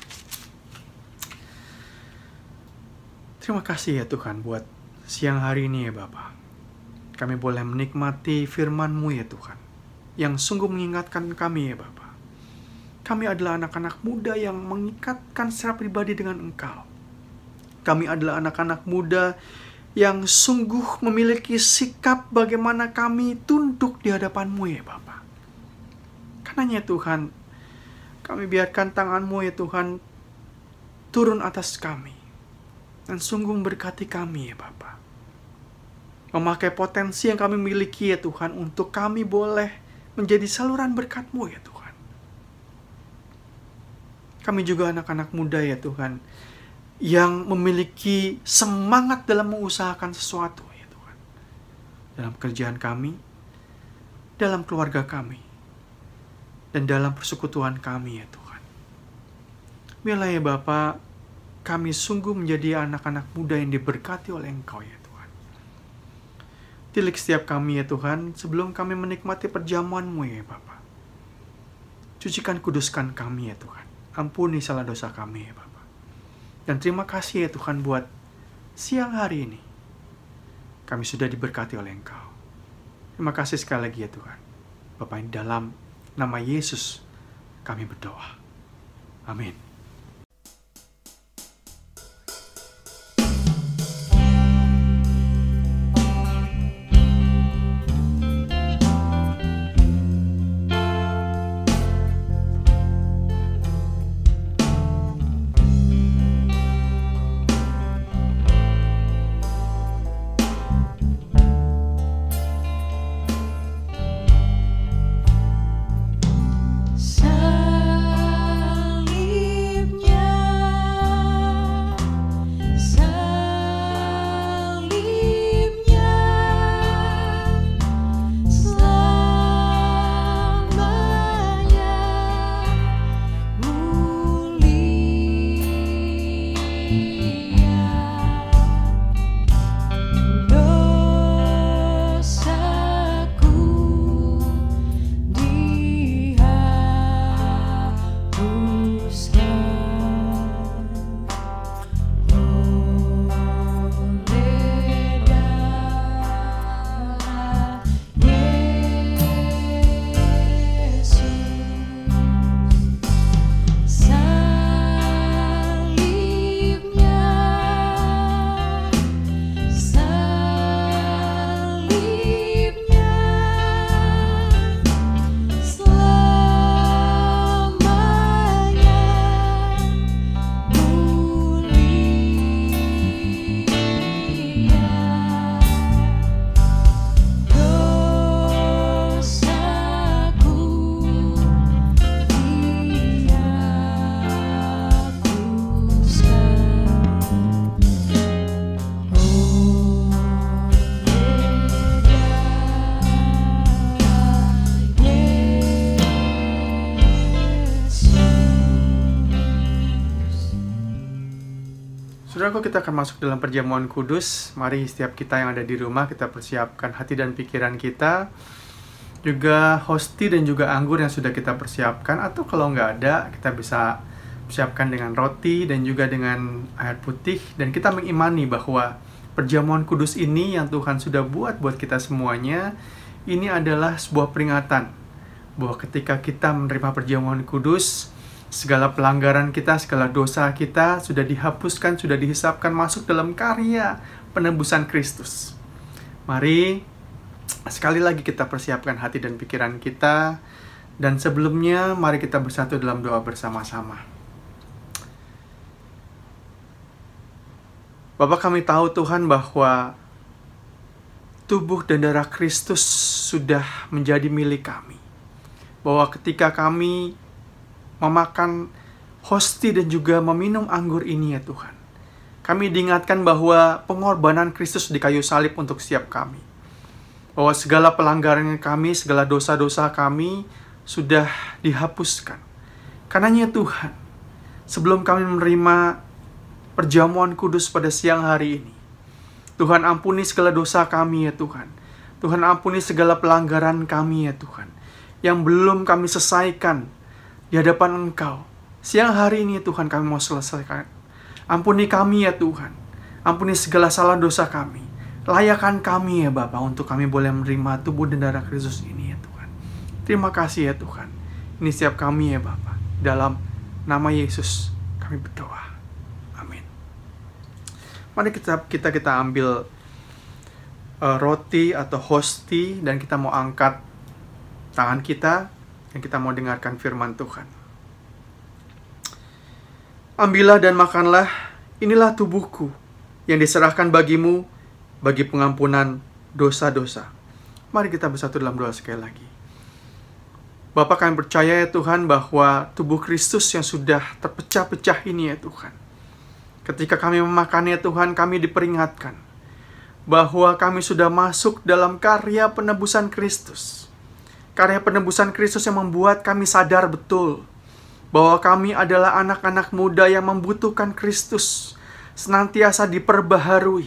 [SPEAKER 2] Terima kasih ya Tuhan buat siang hari ini ya Bapa. Kami boleh menikmati firman-Mu ya Tuhan, yang sungguh mengingatkan kami ya Bapa. Kami adalah anak-anak muda yang mengikatkan secara pribadi dengan Engkau. Kami adalah anak-anak muda yang sungguh memiliki sikap bagaimana kami tunduk di hadapan-Mu ya Bapa. Karenanya Tuhan, kami biarkan tangan-Mu ya Tuhan turun atas kami. Dan sungguh memberkati kami ya Bapa. Memakai potensi yang kami miliki ya Tuhan, untuk kami boleh menjadi saluran berkat-Mu ya Tuhan. Kami juga anak-anak muda ya Tuhan, yang memiliki semangat dalam mengusahakan sesuatu ya Tuhan. Dalam pekerjaan kami, dalam keluarga kami, dan dalam persekutuan kami ya Tuhan. Biarlah ya Bapa, kami sungguh menjadi anak-anak muda yang diberkati oleh Engkau ya Tuhan. Tilik setiap kami ya Tuhan, sebelum kami menikmati perjamuan-Mu ya Bapa. Cucikan, kuduskan kami ya Tuhan. Ampuni salah dosa kami ya Bapa. Dan terima kasih ya Tuhan buat siang hari ini. Kami sudah diberkati oleh Engkau. Terima kasih sekali lagi ya Tuhan. Bapa, ini dalam nama Yesus kami berdoa. Amin.
[SPEAKER 6] Salib
[SPEAKER 2] Saudaraku, kita akan masuk dalam perjamuan kudus. Mari setiap kita yang ada di rumah, kita persiapkan hati dan pikiran kita. Juga hosti dan juga anggur yang sudah kita persiapkan. Atau kalau nggak ada, kita bisa persiapkan dengan roti dan juga dengan air putih. Dan kita mengimani bahwa perjamuan kudus ini yang Tuhan sudah buat kita semuanya, ini adalah sebuah peringatan bahwa ketika kita menerima perjamuan kudus, segala pelanggaran kita, segala dosa kita sudah dihapuskan, sudah dihisapkan masuk dalam karya penebusan Kristus. Mari sekali lagi kita persiapkan hati dan pikiran kita. Dan sebelumnya mari kita bersatu dalam doa bersama-sama. Bapa, kami tahu Tuhan bahwa tubuh dan darah Kristus sudah menjadi milik kami. Bahwa ketika kami memakan hosti dan juga meminum anggur ini ya Tuhan, kami diingatkan bahwa pengorbanan Kristus di kayu salib untuk setiap kami. Bahwa segala pelanggaran kami, segala dosa-dosa kami sudah dihapuskan. Karenanya Tuhan, sebelum kami menerima perjamuan kudus pada siang hari ini, Tuhan ampuni segala dosa kami ya Tuhan. Tuhan ampuni segala pelanggaran kami ya Tuhan, yang belum kami selesaikan di hadapan Engkau. Siang hari ini Tuhan kami mau selesaikan. Ampuni kami ya Tuhan. Ampuni segala salah dosa kami. Layakan kami ya Bapa untuk kami boleh menerima tubuh dan darah Kristus ini ya Tuhan. Terima kasih ya Tuhan. Ini setiap kami ya Bapa. Dalam nama Yesus kami berdoa. Amin. Mari kita ambil roti atau hosti dan kita mau angkat tangan kita. Yang kita mau dengarkan firman Tuhan. Ambillah dan makanlah, inilah tubuhku yang diserahkan bagimu bagi pengampunan dosa-dosa. Mari kita bersatu dalam doa sekali lagi. Bapa, kami percaya ya Tuhan bahwa tubuh Kristus yang sudah terpecah-pecah ini ya Tuhan. Ketika kami memakannya Tuhan, kami diperingatkan bahwa kami sudah masuk dalam karya penebusan Kristus. Karya penebusan Kristus yang membuat kami sadar betul bahwa kami adalah anak-anak muda yang membutuhkan Kristus, senantiasa diperbaharui,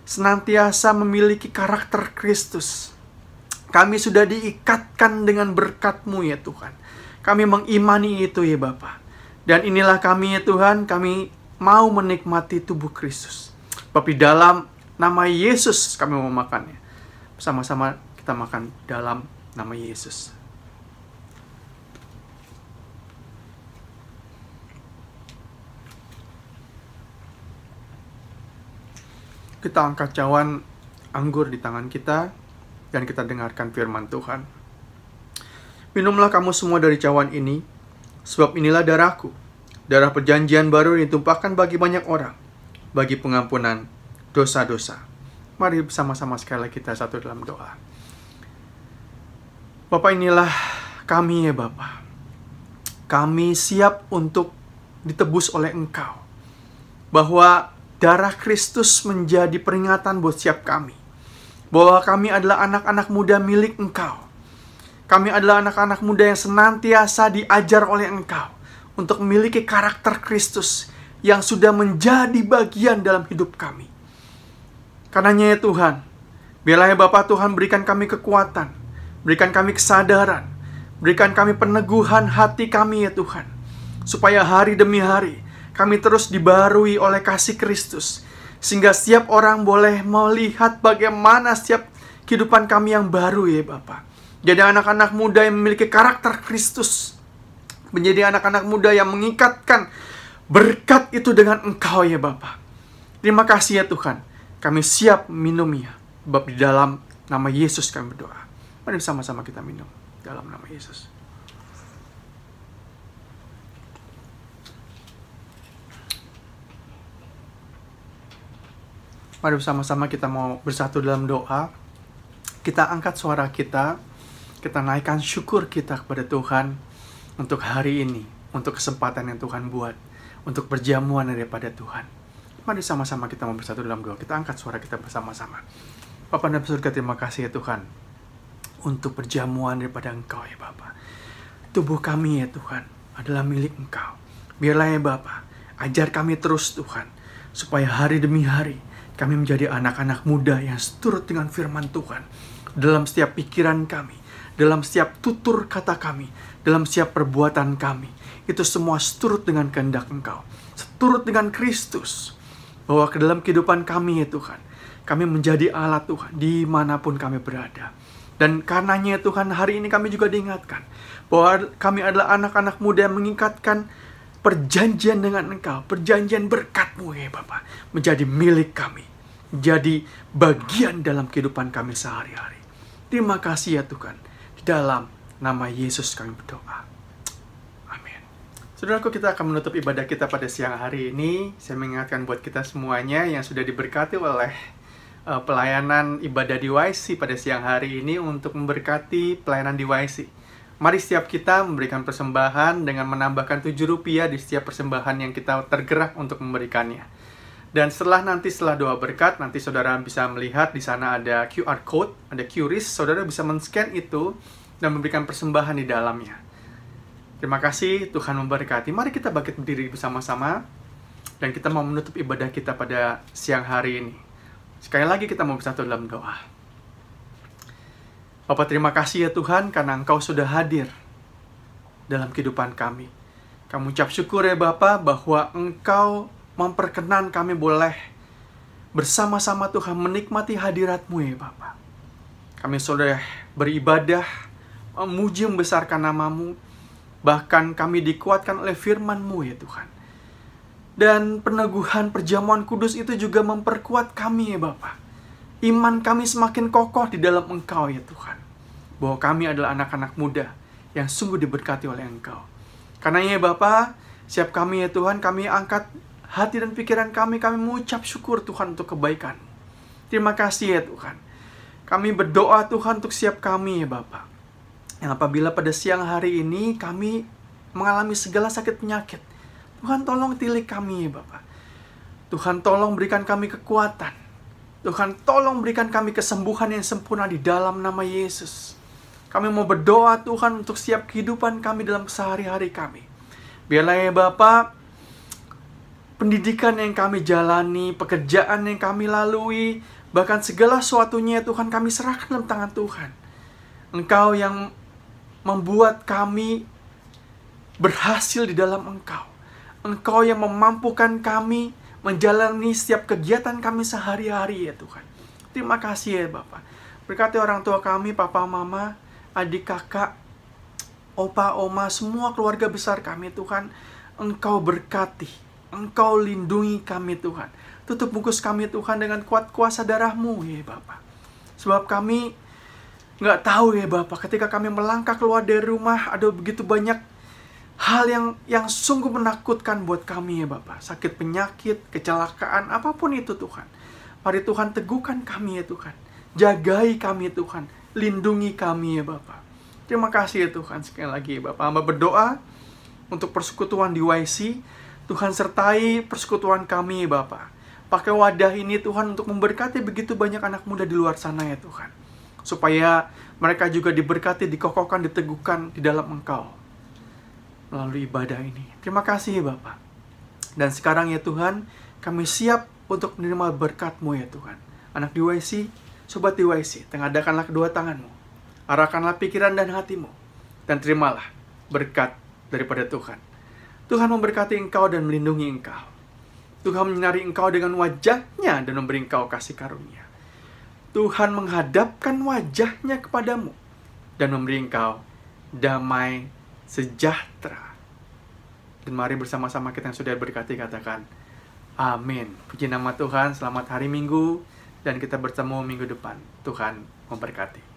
[SPEAKER 2] senantiasa memiliki karakter Kristus. Kami sudah diikatkan dengan berkat-Mu ya Tuhan. Kami mengimani itu ya Bapa. Dan inilah kami ya Tuhan, kami mau menikmati tubuh Kristus. Bapak, dalam nama Yesus kami mau makannya. Bersama-sama kita makan dalam nama Yesus. Kita angkat cawan anggur di tangan kita dan kita dengarkan firman Tuhan. Minumlah kamu semua dari cawan ini, sebab inilah darahku, darah perjanjian baru yang ditumpahkan bagi banyak orang, bagi pengampunan dosa-dosa. Mari bersama-sama sekali kita satu dalam doa. Bapa, inilah kami ya Bapa. Kami siap untuk ditebus oleh Engkau. Bahwa darah Kristus menjadi peringatan buat setiap kami. Bahwa kami adalah anak-anak muda milik Engkau. Kami adalah anak-anak muda yang senantiasa diajar oleh Engkau untuk memiliki karakter Kristus yang sudah menjadi bagian dalam hidup kami. Karenanya ya Tuhan, biarlah ya Bapa Tuhan berikan kami kekuatan. Berikan kami kesadaran, berikan kami peneguhan hati kami ya Tuhan. Supaya hari demi hari kami terus dibaharui oleh kasih Kristus. Sehingga setiap orang boleh melihat bagaimana setiap kehidupan kami yang baru ya Bapa. Jadi anak-anak muda yang memiliki karakter Kristus. Menjadi anak-anak muda yang mengikatkan berkat itu dengan Engkau ya Bapa. Terima kasih ya Tuhan. Kami siap minumnya. Bapa, di dalam nama Yesus kami berdoa. Mari sama-sama kita minum dalam nama Yesus. Mari bersama-sama kita mau bersatu dalam doa. Kita angkat suara kita. Kita naikkan syukur kita kepada Tuhan untuk hari ini, untuk kesempatan yang Tuhan buat, untuk perjamuan daripada Tuhan. Mari sama-sama kita mau bersatu dalam doa. Kita angkat suara kita bersama-sama. Bapa dalam surga, terima kasih ya Tuhan untuk perjamuan daripada Engkau ya Bapa. Tubuh kami ya Tuhan adalah milik Engkau. Biarlah ya Bapa, ajar kami terus Tuhan, supaya hari demi hari kami menjadi anak-anak muda yang seturut dengan firman Tuhan dalam setiap pikiran kami, dalam setiap tutur kata kami, dalam setiap perbuatan kami. Itu semua seturut dengan kehendak Engkau, seturut dengan Kristus, bahwa ke dalam kehidupan kami ya Tuhan, kami menjadi alat Tuhan dimanapun kami berada. Dan karenanya ya Tuhan, hari ini kami juga diingatkan bahwa kami adalah anak-anak muda yang mengikatkan perjanjian dengan Engkau, perjanjian berkat-Mu ya Bapa, menjadi milik kami, menjadi bagian dalam kehidupan kami sehari-hari. Terima kasih ya Tuhan, di dalam nama Yesus kami berdoa. Amin. Saudaraku, kita akan menutup ibadah kita pada siang hari ini. Saya mengingatkan buat kita semuanya yang sudah diberkati oleh pelayanan ibadah di YC pada siang hari ini untuk memberkati pelayanan di YC. Mari setiap kita memberikan persembahan dengan menambahkan Rp7 di setiap persembahan yang kita tergerak untuk memberikannya. Dan setelah doa berkat, nanti saudara bisa melihat di sana ada QR code, ada QRIS, saudara bisa men-scan itu dan memberikan persembahan di dalamnya. Terima kasih, Tuhan memberkati. Mari kita bangkit berdiri bersama-sama dan kita mau menutup ibadah kita pada siang hari ini. Sekali lagi kita mau bersatu dalam doa. Bapak, terima kasih ya Tuhan karena Engkau sudah hadir dalam kehidupan kami. Kami ucap syukur ya Bapa bahwa Engkau memperkenan kami boleh bersama-sama Tuhan menikmati hadirat-Mu ya Bapa. Kami sudah beribadah, memuji membesarkan nama-Mu, bahkan kami dikuatkan oleh firman-Mu ya Tuhan. Dan peneguhan perjamuan kudus itu juga memperkuat kami ya Bapa. Iman kami semakin kokoh di dalam Engkau ya Tuhan. Bahwa kami adalah anak-anak muda yang sungguh diberkati oleh Engkau. Karena ya Bapa, siap kami ya Tuhan, kami angkat hati dan pikiran kami mengucap syukur Tuhan untuk kebaikan. Terima kasih ya Tuhan. Kami berdoa Tuhan untuk siap kami ya Bapa. Yang apabila pada siang hari ini kami mengalami segala sakit penyakit, Tuhan tolong tilik kami ya Bapa. Tuhan tolong berikan kami kekuatan. Tuhan tolong berikan kami kesembuhan yang sempurna di dalam nama Yesus. Kami mau berdoa Tuhan untuk setiap kehidupan kami dalam sehari-hari kami. Biarlah ya Bapa, pendidikan yang kami jalani, pekerjaan yang kami lalui, bahkan segala sesuatunya Tuhan kami serahkan dalam tangan Tuhan. Engkau yang membuat kami berhasil di dalam Engkau. Engkau yang memampukan kami menjalani setiap kegiatan kami sehari-hari ya Tuhan. Terima kasih ya Bapak. Berkati orang tua kami, papa, mama, adik, kakak, opa, oma, semua keluarga besar kami Tuhan. Engkau berkati, Engkau lindungi kami Tuhan. Tutup bungkus kami Tuhan dengan kuat kuasa darah-Mu ya Bapak. Sebab kami nggak tahu ya Bapak, ketika kami melangkah keluar dari rumah ada begitu banyak hal yang sungguh menakutkan buat kami ya Bapak. Sakit penyakit, kecelakaan, apapun itu Tuhan. Mari Tuhan teguhkan kami ya Tuhan. Jagai kami Tuhan. Lindungi kami ya Bapak. Terima kasih ya Tuhan. Sekali lagi ya Bapak, hamba berdoa untuk persekutuan di YC. Tuhan sertai persekutuan kami ya Bapak. Pakai wadah ini Tuhan untuk memberkati begitu banyak anak muda di luar sana ya Tuhan. Supaya mereka juga diberkati, dikokohkan, diteguhkan di dalam Engkau melalui ibadah ini. Terima kasih ya Bapak. Dan sekarang ya Tuhan, kami siap untuk menerima berkat-Mu ya Tuhan. Anak di YC, sobat di YC, tengadahkanlah kedua tangan-Mu. Arahkanlah pikiran dan hati-Mu. Dan terimalah berkat daripada Tuhan. Tuhan memberkati Engkau dan melindungi Engkau. Tuhan menyinari Engkau dengan wajah-Nya dan memberi Engkau kasih karunia. Tuhan menghadapkan wajah-Nya kepadamu dan memberi Engkau damai sejahtera. Dan mari bersama-sama kita yang sudah berkati katakan amin. Puji nama Tuhan, selamat hari Minggu, dan kita bertemu minggu depan. Tuhan memberkati.